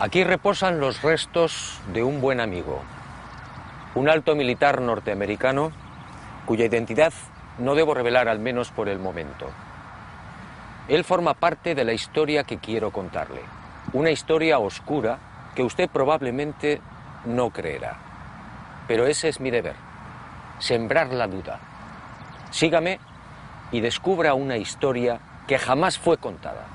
Aquí reposan los restos de un buen amigo, un alto militar norteamericano cuya identidad no debo revelar, al menos por el momento. Él forma parte de la historia que quiero contarle, una historia oscura que usted probablemente no creerá. Pero ese es mi deber, sembrar la duda. Sígame y descubra una historia que jamás fue contada.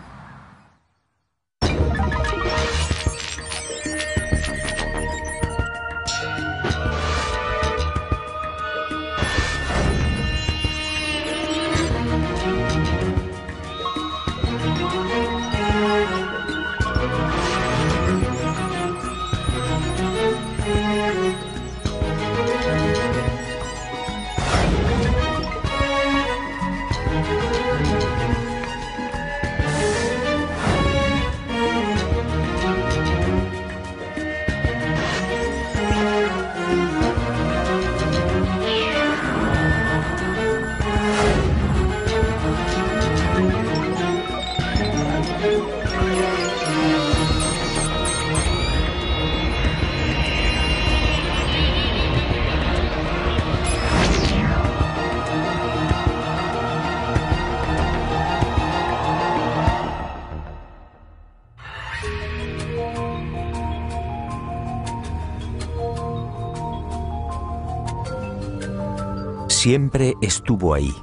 Siempre estuvo ahí.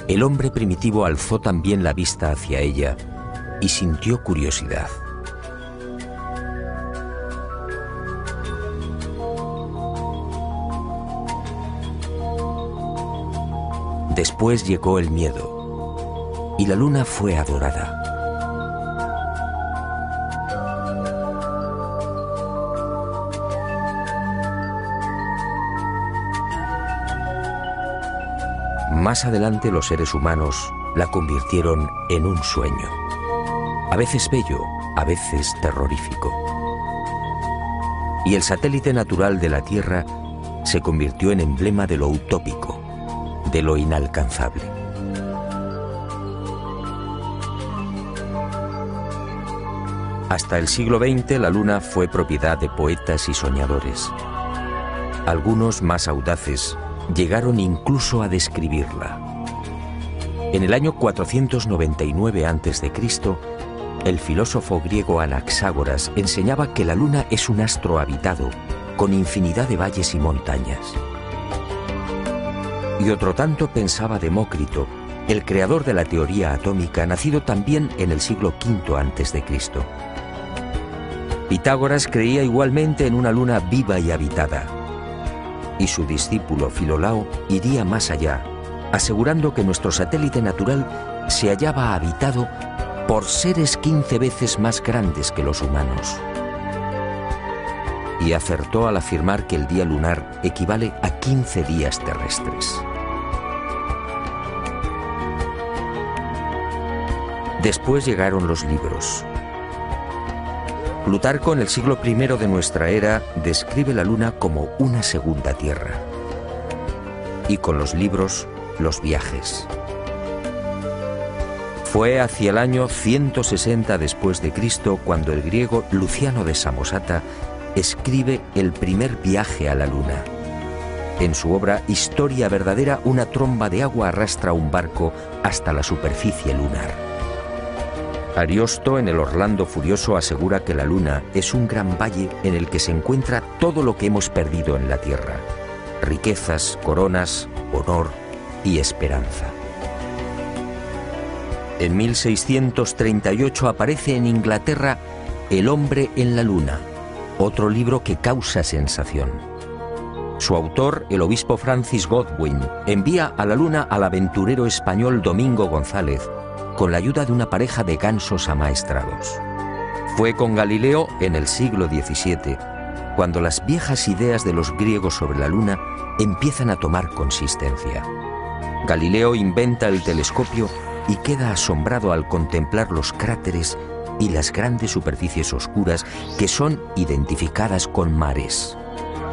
El hombre primitivo alzó también la vista hacia ella y sintió curiosidad. Después llegó el miedo y la luna fue adorada. Más adelante los seres humanos la convirtieron en un sueño, a veces bello, a veces terrorífico. Y el satélite natural de la Tierra se convirtió en emblema de lo utópico, de lo inalcanzable. Hasta el siglo XX la Luna fue propiedad de poetas y soñadores. Algunos más audaces llegaron incluso a describirla. En el año 499 a.C., el filósofo griego Anaxágoras enseñaba que la Luna es un astro habitado, con infinidad de valles y montañas. Y otro tanto pensaba Demócrito, el creador de la teoría atómica, nacido también en el siglo V a.C. Pitágoras creía igualmente en una luna viva y habitada. Y su discípulo Filolao iría más allá, asegurando que nuestro satélite natural se hallaba habitado por seres 15 veces más grandes que los humanos. Y acertó al afirmar que el día lunar equivale a 15 días terrestres. Después llegaron los libros. Plutarco, en el siglo I de nuestra era, describe la Luna como una segunda Tierra. Y con los libros, los viajes. Fue hacia el año 160 después de Cristo cuando el griego Luciano de Samosata escribe el primer viaje a la Luna. En su obra Historia verdadera, una tromba de agua arrastra un barco hasta la superficie lunar. Ariosto, en el Orlando Furioso, asegura que la Luna es un gran valle en el que se encuentra todo lo que hemos perdido en la Tierra: riquezas, coronas, honor y esperanza. En 1638 aparece en Inglaterra El hombre en la Luna, otro libro que causa sensación. Su autor, el obispo Francis Godwin, envía a la Luna al aventurero español Domingo González, con la ayuda de una pareja de gansos amaestrados. Fue con Galileo en el siglo XVII, cuando las viejas ideas de los griegos sobre la Luna empiezan a tomar consistencia. Galileo inventa el telescopio y queda asombrado al contemplar los cráteres y las grandes superficies oscuras que son identificadas con mares.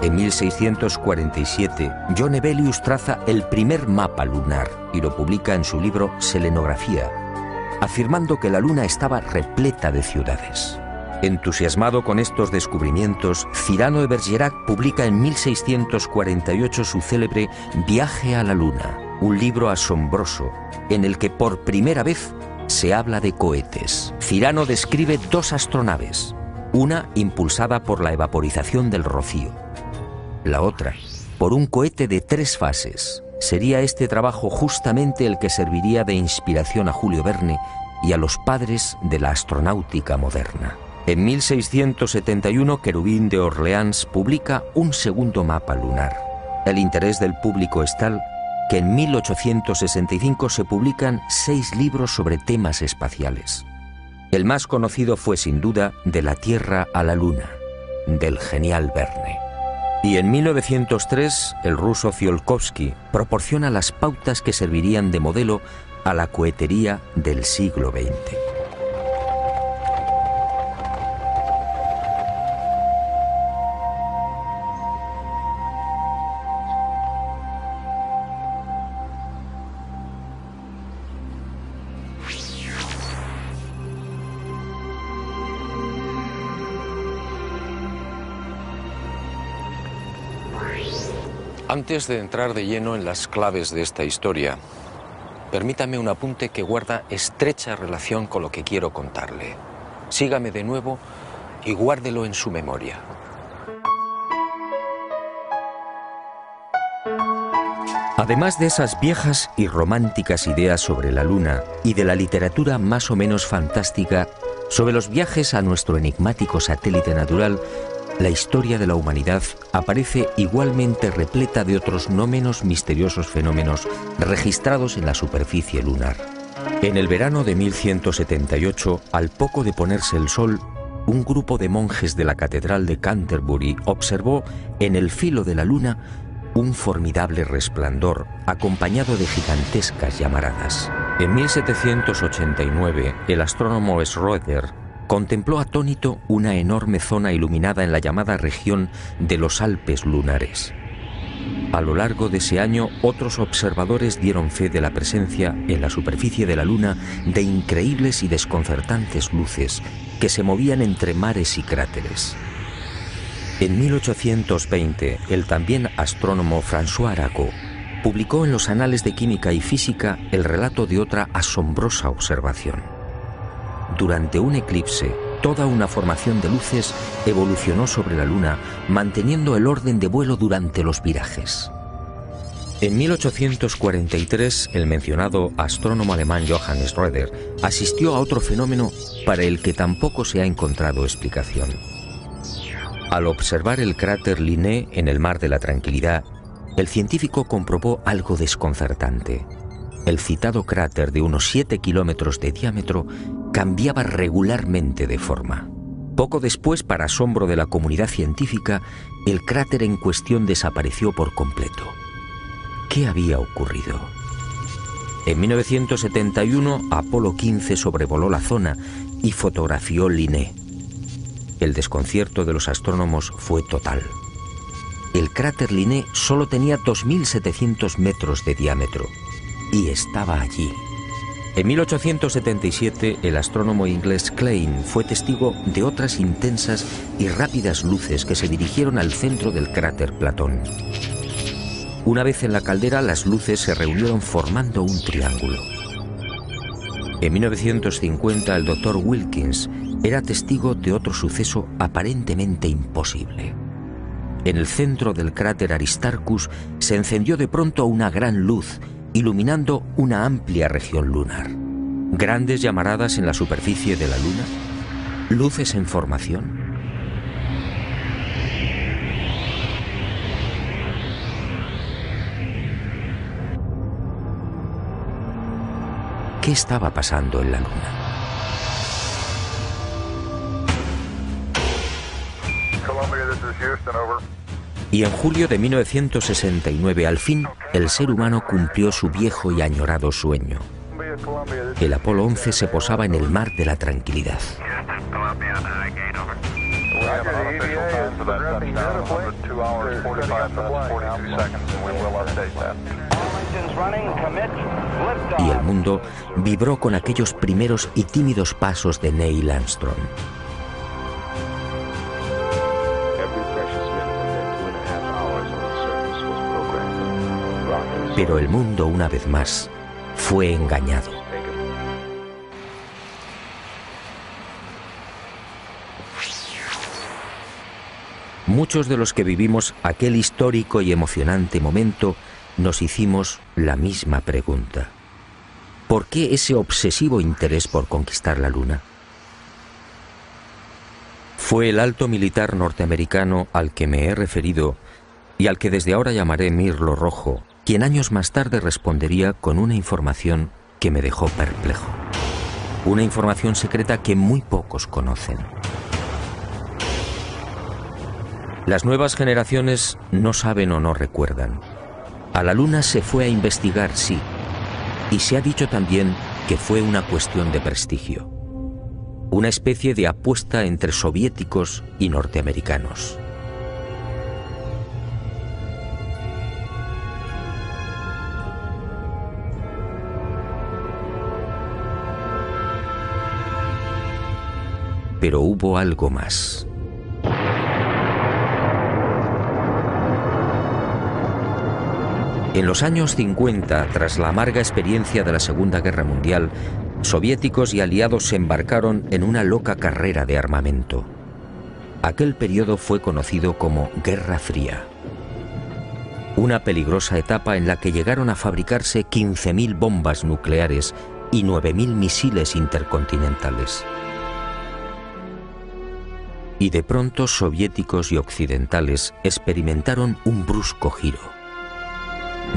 En 1647, John Hevelius traza el primer mapa lunar y lo publica en su libro Selenografía, afirmando que la Luna estaba repleta de ciudades. Entusiasmado con estos descubrimientos, Cyrano de Bergerac publica en 1648 su célebre Viaje a la Luna, un libro asombroso en el que por primera vez se habla de cohetes. Cyrano describe dos astronaves, una impulsada por la evaporización del rocío, la otra por un cohete de 3 fases. Sería este trabajo justamente el que serviría de inspiración a Julio Verne y a los padres de la astronáutica moderna. En 1671, Querubín de Orleans publica un segundo mapa lunar. El interés del público es tal que en 1865 se publican 6 libros sobre temas espaciales. El más conocido fue sin duda De la Tierra a la Luna, del genial Verne. Y en 1903, el ruso Tsiolkovsky proporciona las pautas que servirían de modelo a la cohetería del siglo XX. Antes de entrar de lleno en las claves de esta historia, permítame un apunte que guarda estrecha relación con lo que quiero contarle. Sígame de nuevo y guárdelo en su memoria. Además de esas viejas y románticas ideas sobre la Luna y de la literatura más o menos fantástica sobre los viajes a nuestro enigmático satélite natural, la historia de la humanidad aparece igualmente repleta de otros no menos misteriosos fenómenos registrados en la superficie lunar. En el verano de 1178, al poco de ponerse el sol, un grupo de monjes de la Catedral de Canterbury observó en el filo de la Luna un formidable resplandor acompañado de gigantescas llamaradas. En 1789, el astrónomo Schroeder contempló atónito una enorme zona iluminada en la llamada región de los Alpes lunares. A lo largo de ese año, otros observadores dieron fe de la presencia en la superficie de la Luna de increíbles y desconcertantes luces que se movían entre mares y cráteres. En 1820, el también astrónomo François Arago publicó en los Anales de Química y Física el relato de otra asombrosa observación. Durante un eclipse, toda una formación de luces evolucionó sobre la Luna, manteniendo el orden de vuelo durante los virajes. En 1843, el mencionado astrónomo alemán Johann Schroeder asistió a otro fenómeno para el que tampoco se ha encontrado explicación. Al observar el cráter Linné en el Mar de la Tranquilidad, el científico comprobó algo desconcertante. El citado cráter de unos 7 kilómetros de diámetro cambiaba regularmente de forma. Poco después, para asombro de la comunidad científica, el cráter en cuestión desapareció por completo. ¿Qué había ocurrido? En 1971, Apolo 15 sobrevoló la zona y fotografió Linné. El desconcierto de los astrónomos fue total. El cráter Linné solo tenía 2.700 metros de diámetro y estaba allí. En 1877, el astrónomo inglés Klein fue testigo de otras intensas y rápidas luces que se dirigieron al centro del cráter Platón. Una vez en la caldera, las luces se reunieron formando un triángulo. En 1950, el Dr. Wilkins era testigo de otro suceso aparentemente imposible. En el centro del cráter Aristarchus se encendió de pronto una gran luz, iluminando una amplia región lunar. Grandes llamaradas en la superficie de la Luna, luces en formación. ¿Qué estaba pasando en la Luna? Y en julio de 1969, al fin, el ser humano cumplió su viejo y añorado sueño. El Apolo 11 se posaba en el Mar de la Tranquilidad. Y el mundo vibró con aquellos primeros y tímidos pasos de Neil Armstrong. Pero el mundo, una vez más, fue engañado. Muchos de los que vivimos aquel histórico y emocionante momento nos hicimos la misma pregunta. ¿Por qué ese obsesivo interés por conquistar la Luna? Fue el alto militar norteamericano al que me he referido y al que desde ahora llamaré Mirlo Rojo, quien años más tarde respondería con una información que me dejó perplejo. Una información secreta que muy pocos conocen. Las nuevas generaciones no saben o no recuerdan. A la Luna se fue a investigar, sí, y se ha dicho también que fue una cuestión de prestigio. Una especie de apuesta entre soviéticos y norteamericanos. Pero hubo algo más. En los años 50, tras la amarga experiencia de la Segunda Guerra Mundial, soviéticos y aliados se embarcaron en una loca carrera de armamento. Aquel periodo fue conocido como Guerra Fría. Una peligrosa etapa en la que llegaron a fabricarse 15.000 bombas nucleares y 9.000 misiles intercontinentales. Y de pronto soviéticos y occidentales experimentaron un brusco giro.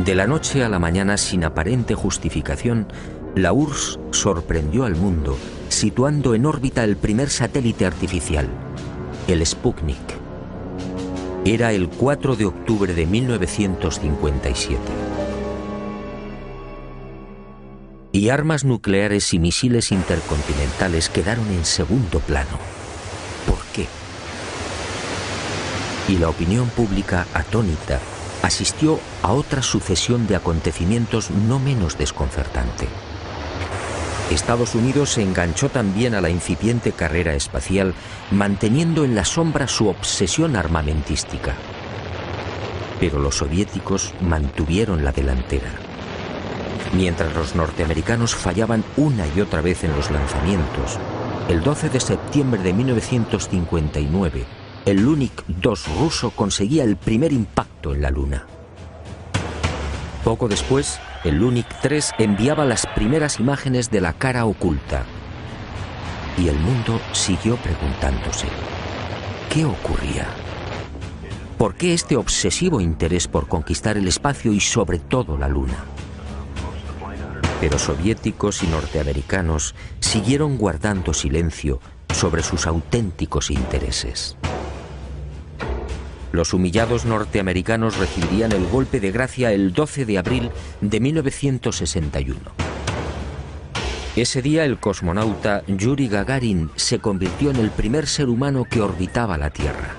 De la noche a la mañana, sin aparente justificación, la URSS sorprendió al mundo, situando en órbita el primer satélite artificial, el Sputnik. Era el 4 de octubre de 1957. Y armas nucleares y misiles intercontinentales quedaron en segundo plano. ¿Por qué? Y la opinión pública, atónita, asistió a otra sucesión de acontecimientos no menos desconcertante. Estados Unidos se enganchó también a la incipiente carrera espacial, manteniendo en la sombra su obsesión armamentística. Pero los soviéticos mantuvieron la delantera. Mientras los norteamericanos fallaban una y otra vez en los lanzamientos, el 12 de septiembre de 1959, el Lunik 2 ruso conseguía el primer impacto en la Luna. Poco después, el Lunik 3 enviaba las primeras imágenes de la cara oculta. Y el mundo siguió preguntándose, ¿qué ocurría? ¿Por qué este obsesivo interés por conquistar el espacio y sobre todo la Luna? Pero soviéticos y norteamericanos siguieron guardando silencio sobre sus auténticos intereses. Los humillados norteamericanos recibirían el golpe de gracia el 12 de abril de 1961. Ese día el cosmonauta Yuri Gagarin se convirtió en el primer ser humano que orbitaba la Tierra.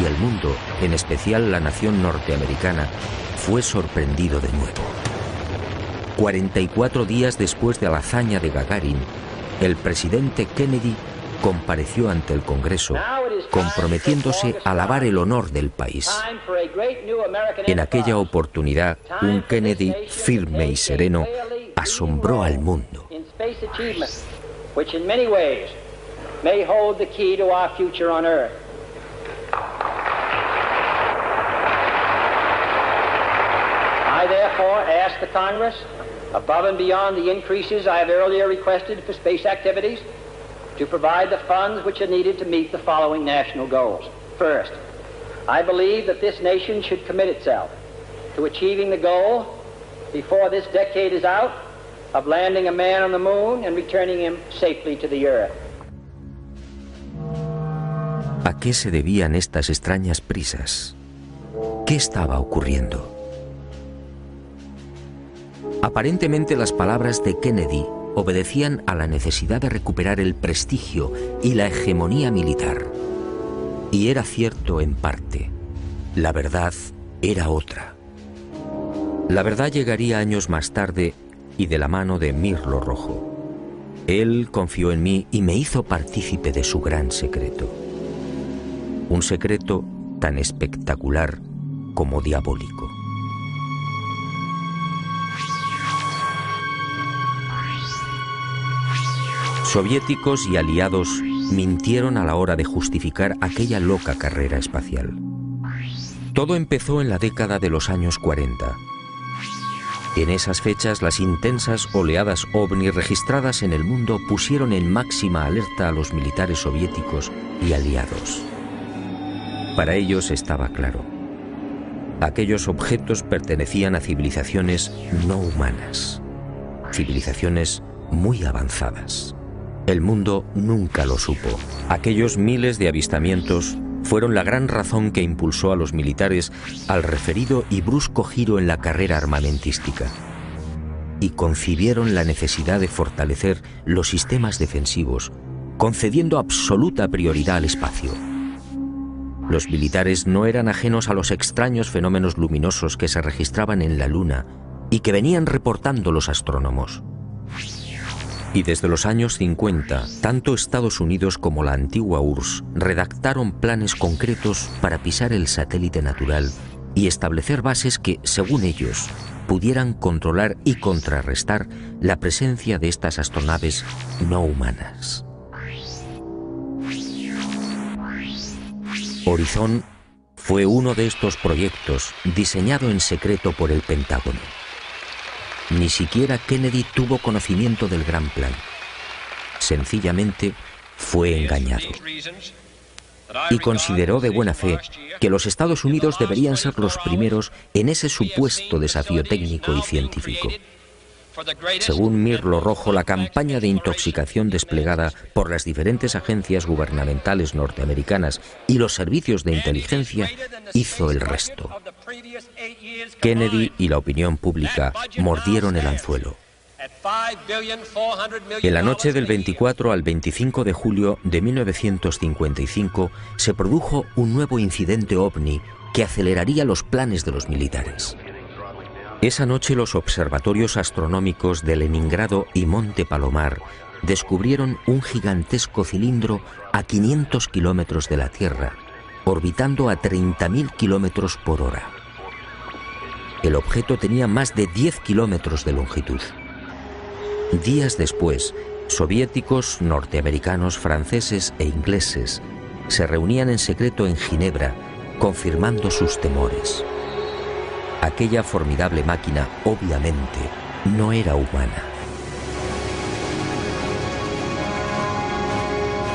Y el mundo, en especial la nación norteamericana, fue sorprendido de nuevo. 44 días después de la hazaña de Gagarin, el presidente Kennedy compareció ante el Congreso, comprometiéndose a lavar el honor del país. En aquella oportunidad, un Kennedy firme y sereno asombró al mundo. I therefore ask the Congress, above and beyond the increases I have earlier requested for space activities, to provide the funds which are needed to meet the following national goals. First, I believe that this nation should commit itself to achieving the goal, before this decade is out, of landing a man on the moon and returning him safely to the Earth. ¿A qué se debían estas extrañas prisas? ¿Qué estaba ocurriendo? Aparentemente las palabras de Kennedy obedecían a la necesidad de recuperar el prestigio y la hegemonía militar. Y era cierto en parte. La verdad era otra. La verdad llegaría años más tarde y de la mano de Mirlo Rojo. Él confió en mí y me hizo partícipe de su gran secreto. Un secreto tan espectacular como diabólico. Soviéticos y aliados mintieron a la hora de justificar aquella loca carrera espacial. Todo empezó en la década de los años 40. En esas fechas, las intensas oleadas ovni registradas en el mundo pusieron en máxima alerta a los militares soviéticos y aliados. Para ellos estaba claro: aquellos objetos pertenecían a civilizaciones no humanas, civilizaciones muy avanzadas. El mundo nunca lo supo. Aquellos miles de avistamientos fueron la gran razón que impulsó a los militares al referido y brusco giro en la carrera armamentística, y concibieron la necesidad de fortalecer los sistemas defensivos, concediendo absoluta prioridad al espacio. Los militares no eran ajenos a los extraños fenómenos luminosos que se registraban en la Luna y que venían reportando los astrónomos. Y desde los años 50, tanto Estados Unidos como la antigua URSS redactaron planes concretos para pisar el satélite natural y establecer bases que, según ellos, pudieran controlar y contrarrestar la presencia de estas astronaves no humanas. Horizon fue uno de estos proyectos diseñado en secreto por el Pentágono. Ni siquiera Kennedy tuvo conocimiento del gran plan. Sencillamente fue engañado. Y consideró de buena fe que los Estados Unidos deberían ser los primeros en ese supuesto desafío técnico y científico. Según Mirlo Rojo, la campaña de intoxicación desplegada por las diferentes agencias gubernamentales norteamericanas y los servicios de inteligencia hizo el resto. Kennedy y la opinión pública mordieron el anzuelo. En la noche del 24 al 25 de julio de 1955 se produjo un nuevo incidente ovni que aceleraría los planes de los militares. Esa noche los observatorios astronómicos de Leningrado y Monte Palomar descubrieron un gigantesco cilindro a 500 kilómetros de la Tierra, orbitando a 30.000 kilómetros por hora. El objeto tenía más de 10 kilómetros de longitud. Días después, soviéticos, norteamericanos, franceses e ingleses se reunían en secreto en Ginebra, confirmando sus temores. Aquella formidable máquina, obviamente, no era humana.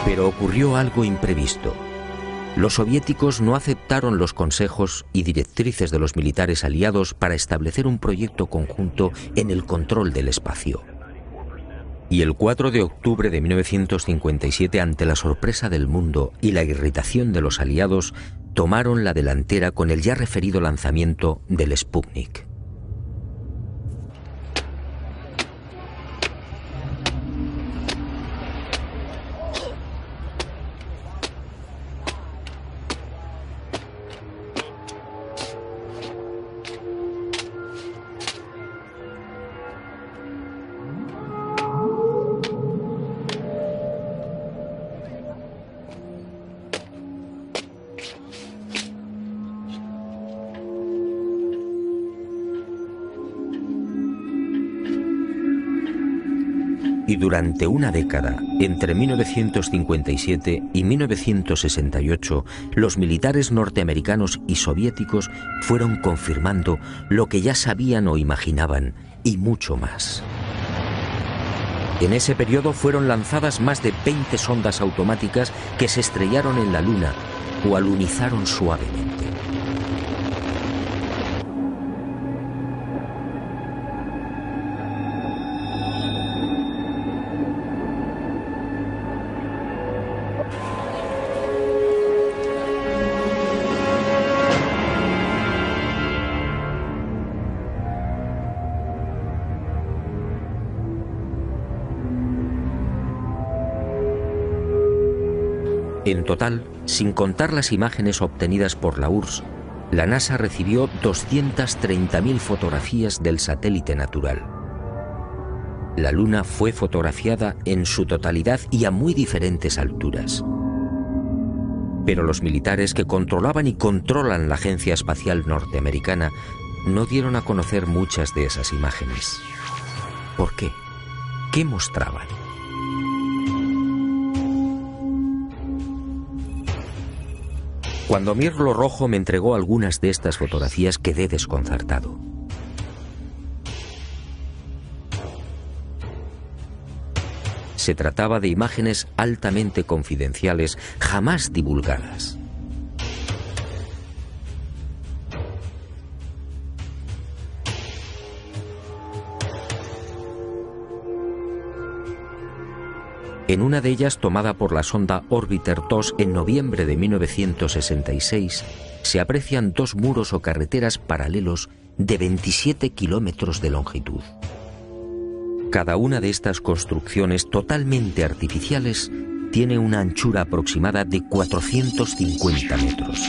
Pero ocurrió algo imprevisto. Los soviéticos no aceptaron los consejos y directrices de los militares aliados para establecer un proyecto conjunto en el control del espacio. Y el 4 de octubre de 1957, ante la sorpresa del mundo y la irritación de los aliados, tomaron la delantera con el ya referido lanzamiento del Sputnik. Y durante una década, entre 1957 y 1968, los militares norteamericanos y soviéticos fueron confirmando lo que ya sabían o imaginaban, y mucho más. En ese periodo fueron lanzadas más de 20 sondas automáticas que se estrellaron en la Luna o alunizaron suavemente. En total, sin contar las imágenes obtenidas por la URSS, la NASA recibió 230.000 fotografías del satélite natural. La Luna fue fotografiada en su totalidad y a muy diferentes alturas. Pero los militares que controlaban y controlan la Agencia Espacial Norteamericana no dieron a conocer muchas de esas imágenes. ¿Por qué? ¿Qué mostraban? Cuando Mirlo Rojo me entregó algunas de estas fotografías, quedé desconcertado. Se trataba de imágenes altamente confidenciales, jamás divulgadas. En una de ellas, tomada por la sonda Orbiter 2 en noviembre de 1966, se aprecian dos muros o carreteras paralelos de 27 kilómetros de longitud. Cada una de estas construcciones totalmente artificiales tiene una anchura aproximada de 450 metros.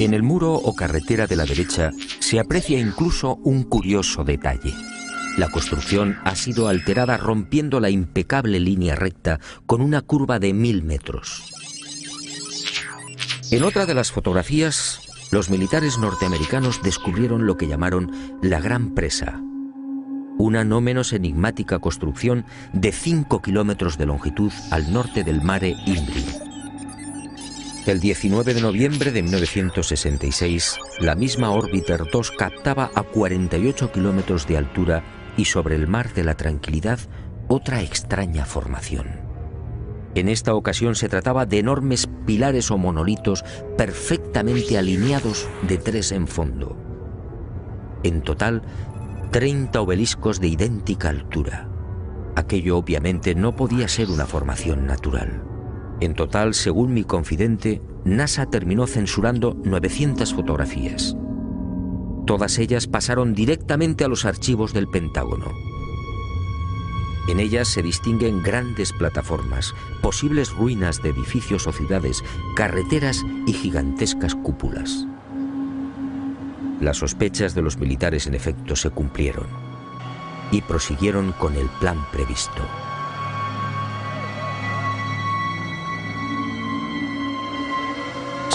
En el muro o carretera de la derecha se aprecia incluso un curioso detalle. La construcción ha sido alterada rompiendo la impecable línea recta con una curva de 1000 metros. En otra de las fotografías, los militares norteamericanos descubrieron lo que llamaron la Gran Presa, una no menos enigmática construcción de 5 kilómetros de longitud al norte del Mare Imbrium. El 19 de noviembre de 1966, la misma Orbiter 2 captaba a 48 kilómetros de altura y sobre el Mar de la Tranquilidad otra extraña formación. En esta ocasión se trataba de enormes pilares o monolitos perfectamente alineados de 3 en fondo. En total, 30 obeliscos de idéntica altura. Aquello obviamente no podía ser una formación natural. En total, según mi confidente, NASA terminó censurando 900 fotografías. Todas ellas pasaron directamente a los archivos del Pentágono. En ellas se distinguen grandes plataformas, posibles ruinas de edificios o ciudades, carreteras y gigantescas cúpulas. Las sospechas de los militares, en efecto, se cumplieron y prosiguieron con el plan previsto.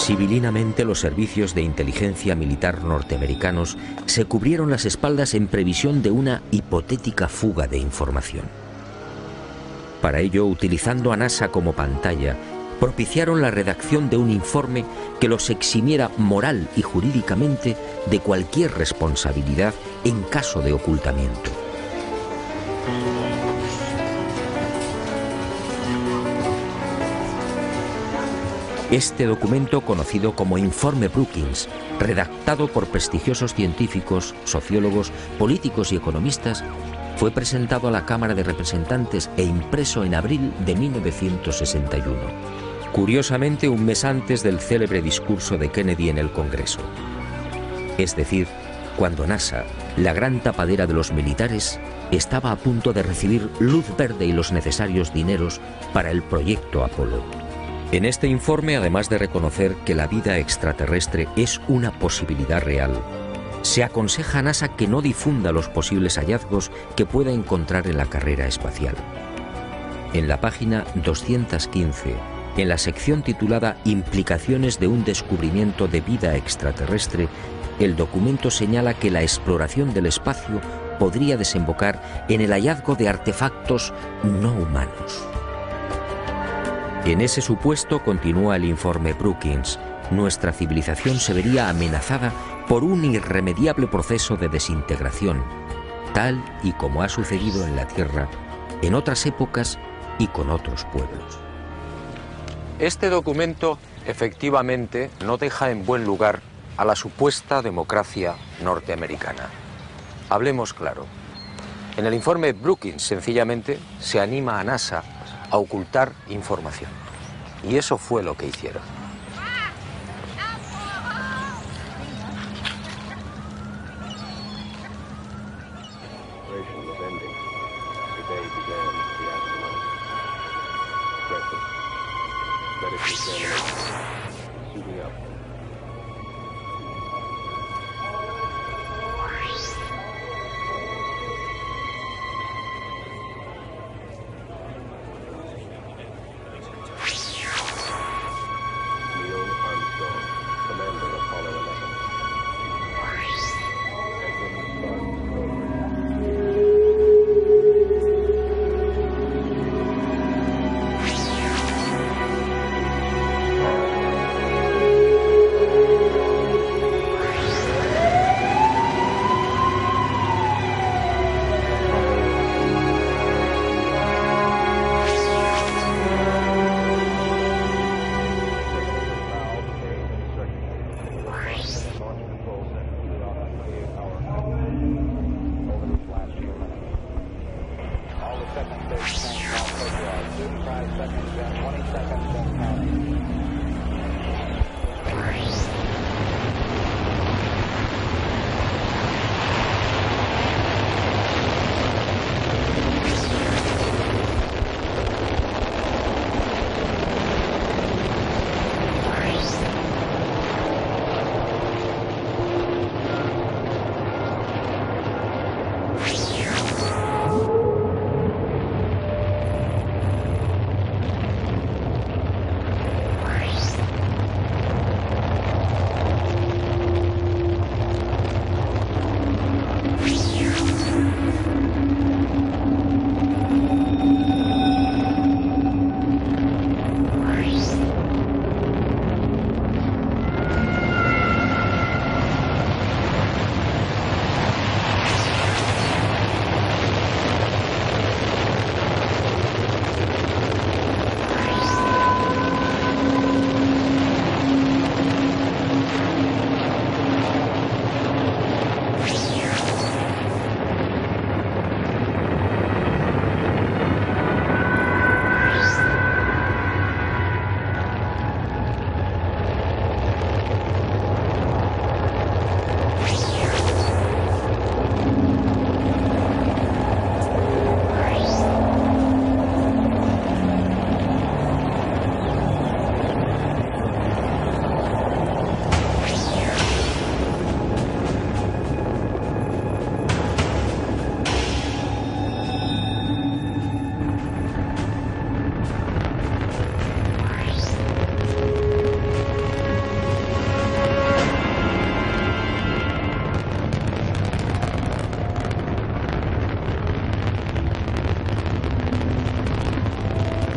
Civilinamente, los servicios de inteligencia militar norteamericanos se cubrieron las espaldas en previsión de una hipotética fuga de información. Para ello, utilizando a NASA como pantalla, propiciaron la redacción de un informe que los eximiera moral y jurídicamente de cualquier responsabilidad en caso de ocultamiento. Este documento, conocido como Informe Brookings, redactado por prestigiosos científicos, sociólogos, políticos y economistas, fue presentado a la Cámara de Representantes e impreso en abril de 1961. Curiosamente, un mes antes del célebre discurso de Kennedy en el Congreso. Es decir, cuando NASA, la gran tapadera de los militares, estaba a punto de recibir luz verde y los necesarios dineros para el proyecto Apolo. En este informe, además de reconocer que la vida extraterrestre es una posibilidad real, se aconseja a NASA que no difunda los posibles hallazgos que pueda encontrar en la carrera espacial. En la página 215, en la sección titulada Implicaciones de un descubrimiento de vida extraterrestre, el documento señala que la exploración del espacio podría desembocar en el hallazgo de artefactos no humanos. En ese supuesto, continúa el informe Brookings, nuestra civilización se vería amenazada por un irremediable proceso de desintegración, tal y como ha sucedido en la Tierra en otras épocas y con otros pueblos. Este documento efectivamente no deja en buen lugar a la supuesta democracia norteamericana. Hablemos claro. En el informe Brookings, sencillamente, se anima a NASA a ocultar información. Y eso fue lo que hicieron.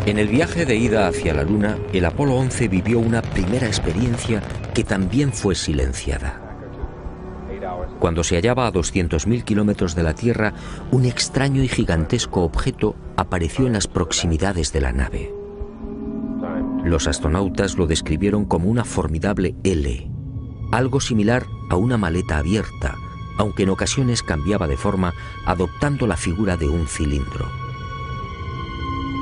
En el viaje de ida hacia la Luna, el Apolo 11 vivió una primera experiencia que también fue silenciada. Cuando se hallaba a 200.000 kilómetros de la Tierra, un extraño y gigantesco objeto apareció en las proximidades de la nave. Los astronautas lo describieron como una formidable L, algo similar a una maleta abierta, aunque en ocasiones cambiaba de forma, adoptando la figura de un cilindro.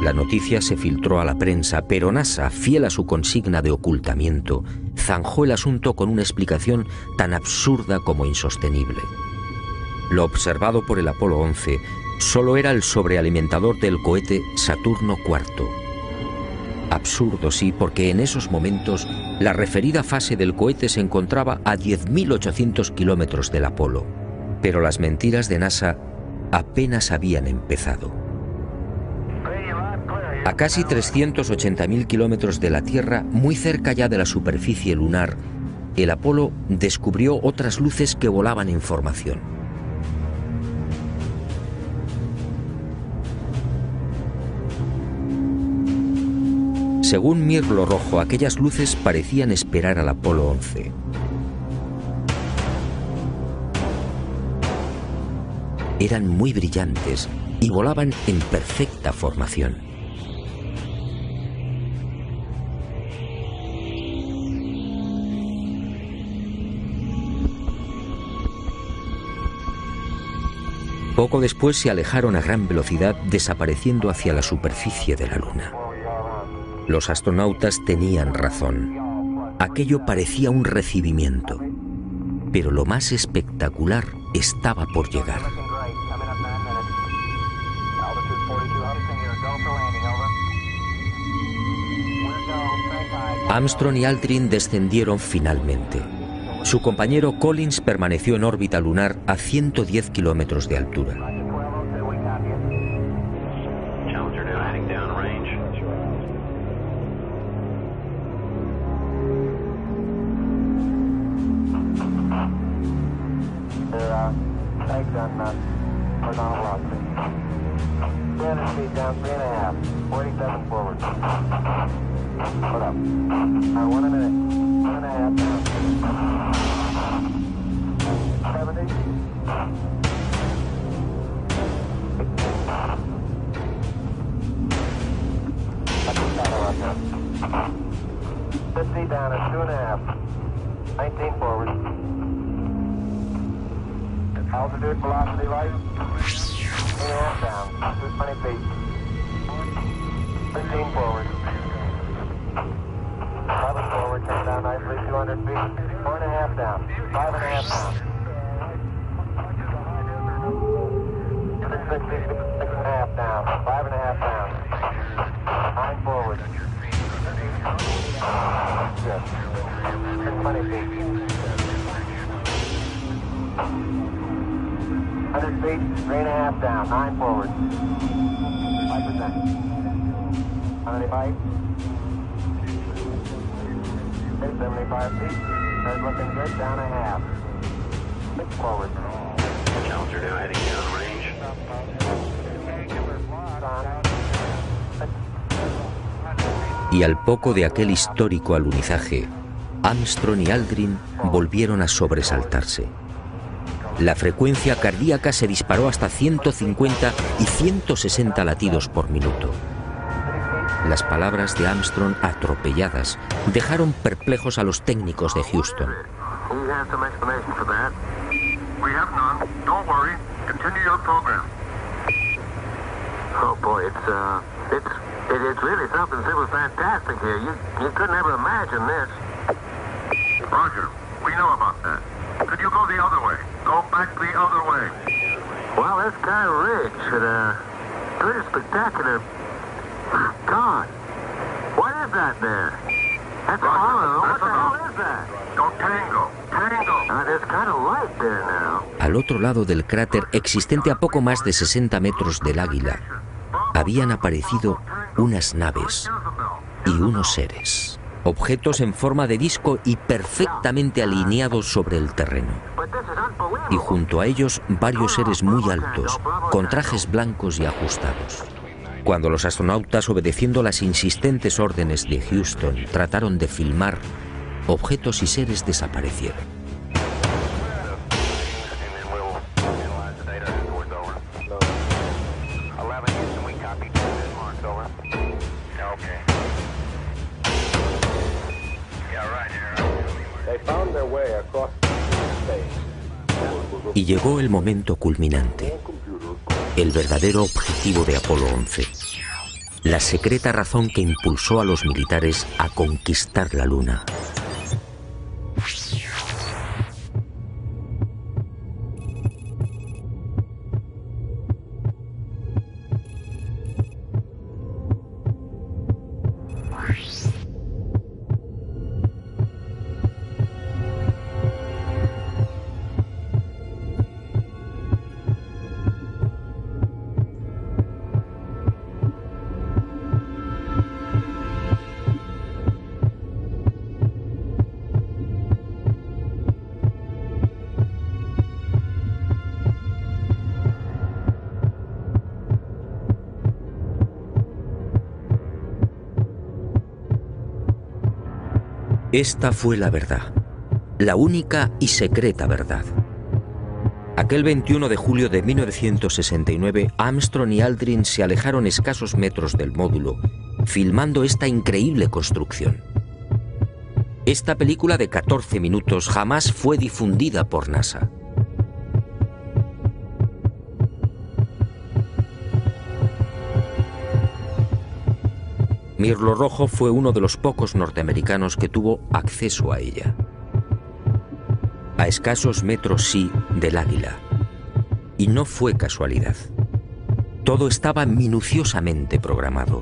La noticia se filtró a la prensa, pero NASA, fiel a su consigna de ocultamiento, zanjó el asunto con una explicación tan absurda como insostenible. Lo observado por el Apolo 11 solo era el sobrealimentador del cohete Saturno IV. Absurdo, sí, porque en esos momentos la referida fase del cohete se encontraba a 10.800 kilómetros del Apolo. Pero las mentiras de NASA apenas habían empezado. A casi 380.000 kilómetros de la Tierra, muy cerca ya de la superficie lunar, el Apolo descubrió otras luces que volaban en formación. Según Mirlo Rojo, aquellas luces parecían esperar al Apolo 11. Eran muy brillantes y volaban en perfecta formación. Poco después se alejaron a gran velocidad, desapareciendo hacia la superficie de la Luna. Los astronautas tenían razón. Aquello parecía un recibimiento. Pero lo más espectacular estaba por llegar. Armstrong y Aldrin descendieron finalmente. Su compañero Collins permaneció en órbita lunar a 110 kilómetros de altura. 15 forward. 11 forward, turn down nicely, 200 feet. 4.5 down, 5.5 down. 660, 6.5 down, 5.5 down. 9 forward. Yes. 20 feet. 100 feet, 3.5 down, 9 forward. 5%. How many bite? 75 feet. That's looking good, down a half. 6 forward. Challenger now heading downrange. Y al poco de aquel histórico alunizaje, Armstrong y Aldrin volvieron a sobresaltarse. La frecuencia cardíaca se disparó hasta 150 y 160 latidos por minuto. Las palabras de Armstrong, atropelladas, dejaron perplejos a los técnicos de Houston. It's really something super fantastic here. You couldn't ever imagine this. Roger, we know about that. Could you go the other way? Go back the other way. Well, that's kind of rich and pretty spectacular. God, what is that there? That's a hollow. What the hell is that? Go tango, tango. There's kind of light there now. Al otro lado del cráter, existente a poco más de 60 metros del Águila, habían aparecido unas naves y unos seres, objetos en forma de disco y perfectamente alineados sobre el terreno. Y junto a ellos varios seres muy altos, con trajes blancos y ajustados. Cuando los astronautas, obedeciendo las insistentes órdenes de Houston, trataron de filmar, objetos y seres desaparecieron. Y llegó el momento culminante, el verdadero objetivo de Apolo 11, la secreta razón que impulsó a los militares a conquistar la Luna. Esta fue la verdad, la única y secreta verdad. Aquel 21 de julio de 1969, Armstrong y Aldrin se alejaron escasos metros del módulo, filmando esta increíble construcción. Esta película de 14 minutos jamás fue difundida por NASA. Mirlo Rojo fue uno de los pocos norteamericanos que tuvo acceso a ella. A escasos metros, sí, del Águila. Y no fue casualidad. Todo estaba minuciosamente programado.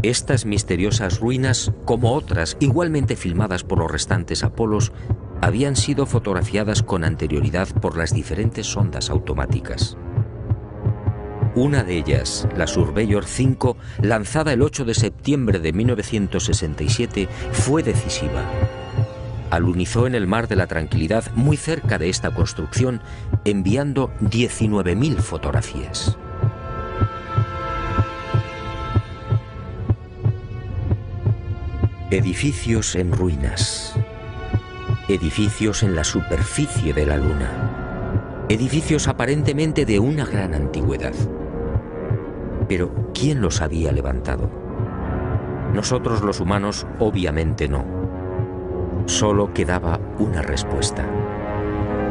Estas misteriosas ruinas, como otras igualmente filmadas por los restantes Apolos, habían sido fotografiadas con anterioridad por las diferentes sondas automáticas. Una de ellas, la Surveyor 5, lanzada el 8 de septiembre de 1967, fue decisiva. Alunizó en el Mar de la Tranquilidad, muy cerca de esta construcción, enviando 19.000 fotografías. Edificios en ruinas. Edificios en la superficie de la Luna. Edificios aparentemente de una gran antigüedad. Pero, ¿quién los había levantado? Nosotros los humanos, obviamente no. Solo quedaba una respuesta.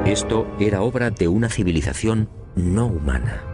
Esto era obra de una civilización no humana.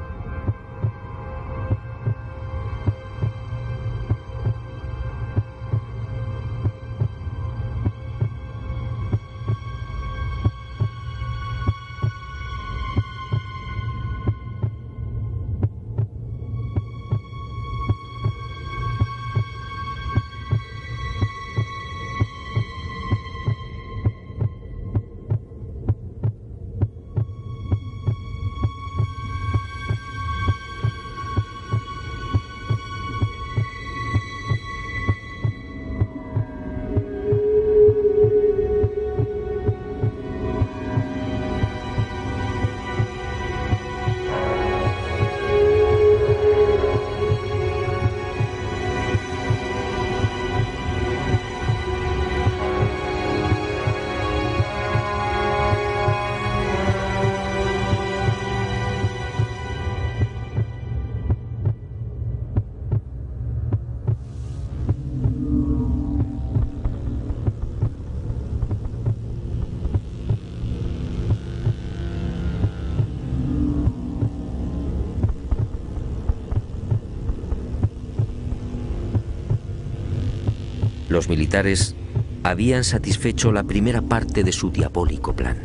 Los militares habían satisfecho la primera parte de su diabólico plan.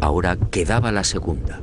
Ahora quedaba la segunda.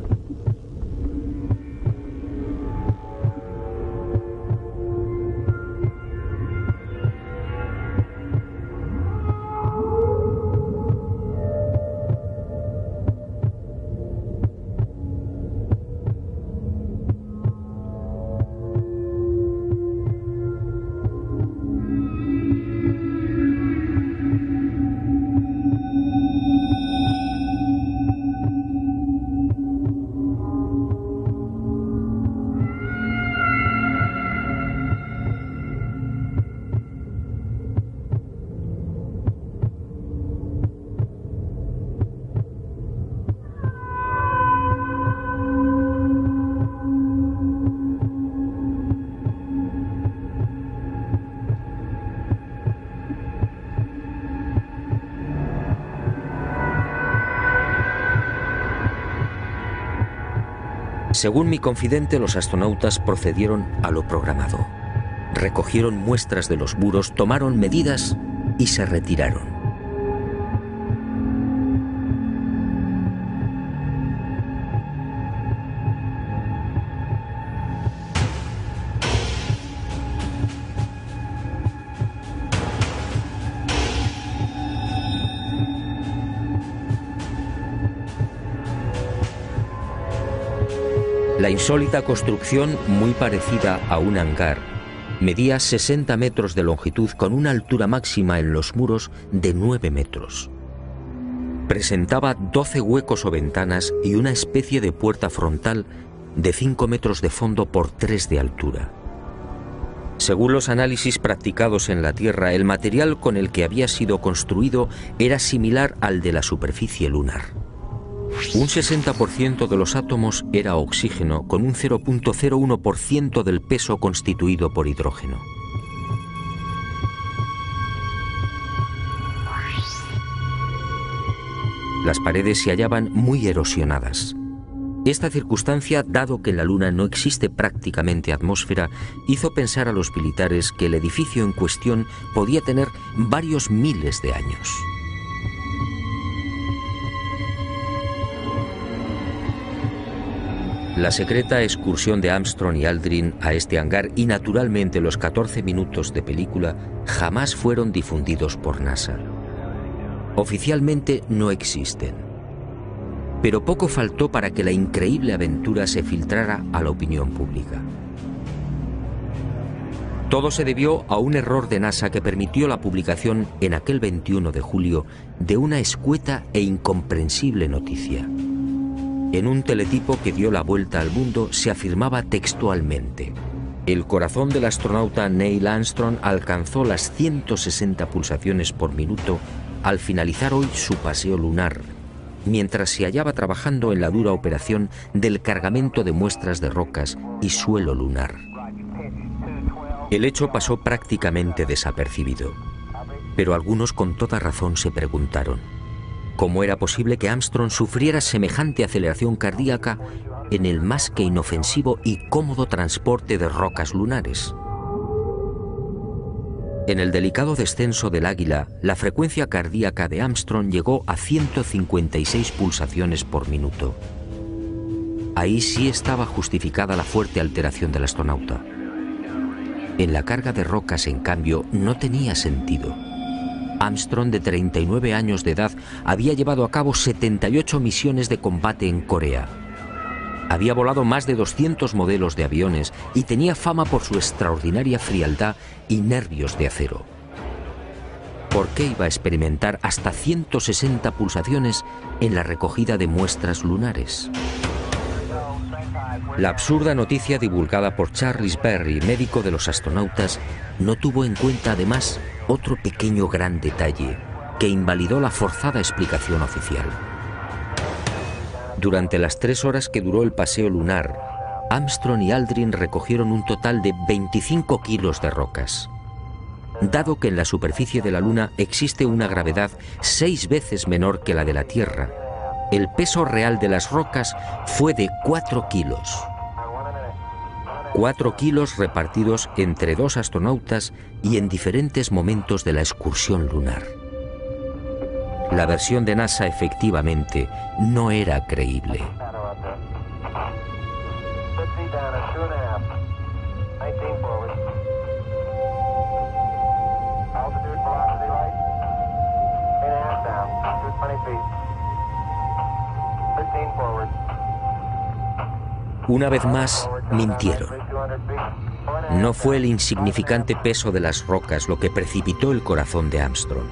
Según mi confidente, los astronautas procedieron a lo programado. Recogieron muestras de los muros, tomaron medidas y se retiraron. La insólita construcción, muy parecida a un hangar, medía 60 metros de longitud con una altura máxima en los muros de 9 metros. Presentaba 12 huecos o ventanas y una especie de puerta frontal de 5 metros de fondo por 3 de altura. Según los análisis practicados en la Tierra, el material con el que había sido construido era similar al de la superficie lunar. Un 60% de los átomos era oxígeno, con un 0.01% del peso constituido por hidrógeno. Las paredes se hallaban muy erosionadas. Esta circunstancia, dado que en la Luna no existe prácticamente atmósfera, hizo pensar a los militares que el edificio en cuestión podía tener varios miles de años. La secreta excursión de Armstrong y Aldrin a este hangar y naturalmente los 14 minutos de película jamás fueron difundidos por NASA. Oficialmente no existen. Pero poco faltó para que la increíble aventura se filtrara a la opinión pública. Todo se debió a un error de NASA que permitió la publicación en aquel 21 de julio de una escueta e incomprensible noticia. En un teletipo que dio la vuelta al mundo se afirmaba textualmente: el corazón del astronauta Neil Armstrong alcanzó las 160 pulsaciones por minuto al finalizar hoy su paseo lunar, mientras se hallaba trabajando en la dura operación del cargamento de muestras de rocas y suelo lunar. El hecho pasó prácticamente desapercibido, pero algunos con toda razón se preguntaron: ¿cómo era posible que Armstrong sufriera semejante aceleración cardíaca en el más que inofensivo y cómodo transporte de rocas lunares. En el delicado descenso del Águila, la frecuencia cardíaca de Armstrong llegó a 156 pulsaciones por minuto. Ahí sí estaba justificada la fuerte alteración del astronauta. En la carga de rocas, en cambio, no tenía sentido. Armstrong, de 39 años de edad, había llevado a cabo 78 misiones de combate en Corea. Había volado más de 200 modelos de aviones y tenía fama por su extraordinaria frialdad y nervios de acero. ¿Por qué iba a experimentar hasta 160 pulsaciones en la recogida de muestras lunares? La absurda noticia divulgada por Charles Berry, médico de los astronautas, no tuvo en cuenta además otro pequeño gran detalle que invalidó la forzada explicación oficial. Durante las 3 horas que duró el paseo lunar, Armstrong y Aldrin recogieron un total de 25 kilos de rocas. Dado que en la superficie de la Luna existe una gravedad 6 veces menor que la de la Tierra, el peso real de las rocas fue de 4 kilos. 4 kilos repartidos entre 2 astronautas y en diferentes momentos de la excursión lunar. La versión de NASA efectivamente no era creíble. Una vez más, mintieron. No fue el insignificante peso de las rocas lo que precipitó el corazón de Armstrong.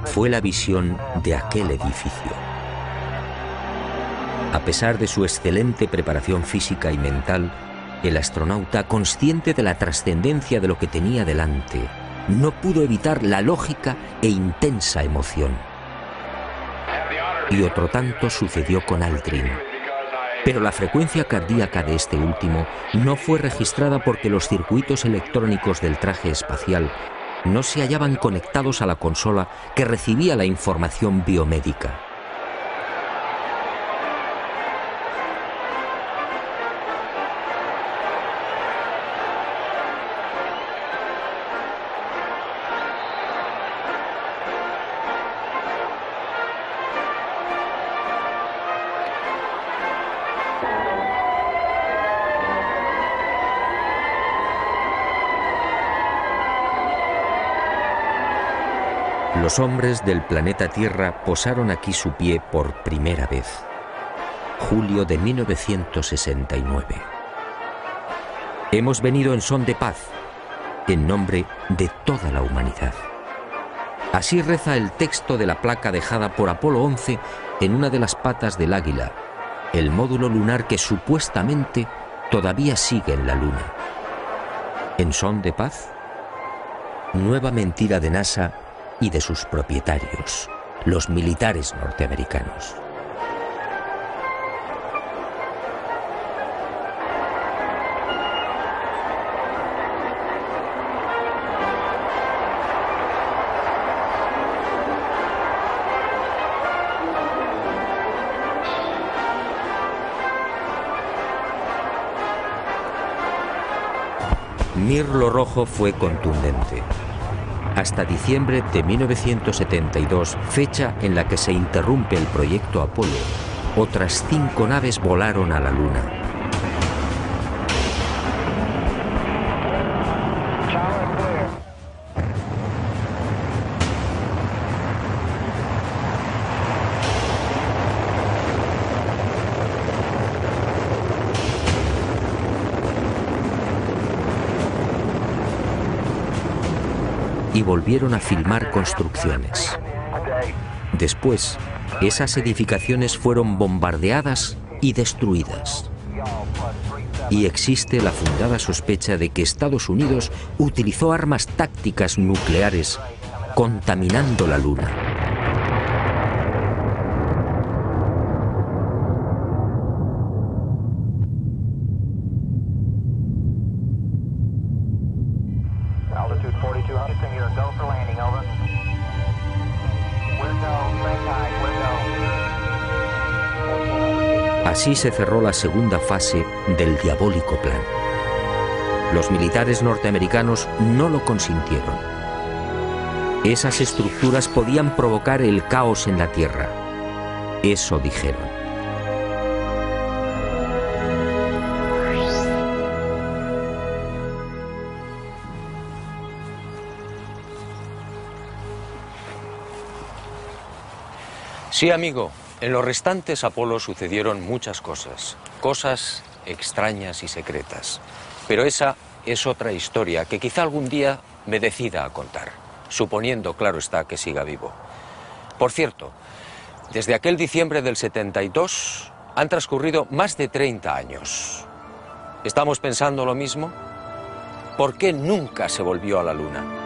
Fue la visión de aquel edificio. A pesar de su excelente preparación física y mental, el astronauta, consciente de la trascendencia de lo que tenía delante, no pudo evitar la lógica e intensa emoción. Y otro tanto sucedió con Aldrin. Pero la frecuencia cardíaca de este último no fue registrada porque los circuitos electrónicos del traje espacial no se hallaban conectados a la consola que recibía la información biomédica. Los hombres del planeta Tierra posaron aquí su pie por primera vez. Julio de 1969. Hemos venido en son de paz, en nombre de toda la humanidad. Así reza el texto de la placa dejada por Apolo 11 en una de las patas del Águila, el módulo lunar que supuestamente todavía sigue en la Luna. ¿En son de paz? Nueva mentira de NASA y de sus propietarios, los militares norteamericanos. Mirlo Rojo fue contundente. Hasta diciembre de 1972, fecha en la que se interrumpe el proyecto Apolo, otras 5 naves volaron a la Luna. Y volvieron a filmar construcciones. Después, esas edificaciones fueron bombardeadas y destruidas. Y existe la fundada sospecha de que Estados Unidos utilizó armas tácticas nucleares contaminando la Luna. Así se cerró la segunda fase del diabólico plan. Los militares norteamericanos no lo consintieron. Esas estructuras podían provocar el caos en la Tierra. Eso dijeron. Sí, amigo, en los restantes Apolos sucedieron muchas cosas, cosas extrañas y secretas. Pero esa es otra historia que quizá algún día me decida a contar, suponiendo, claro está, que siga vivo. Por cierto, desde aquel diciembre del 72 han transcurrido más de 30 años. ¿Estamos pensando lo mismo? ¿Por qué nunca se volvió a la Luna?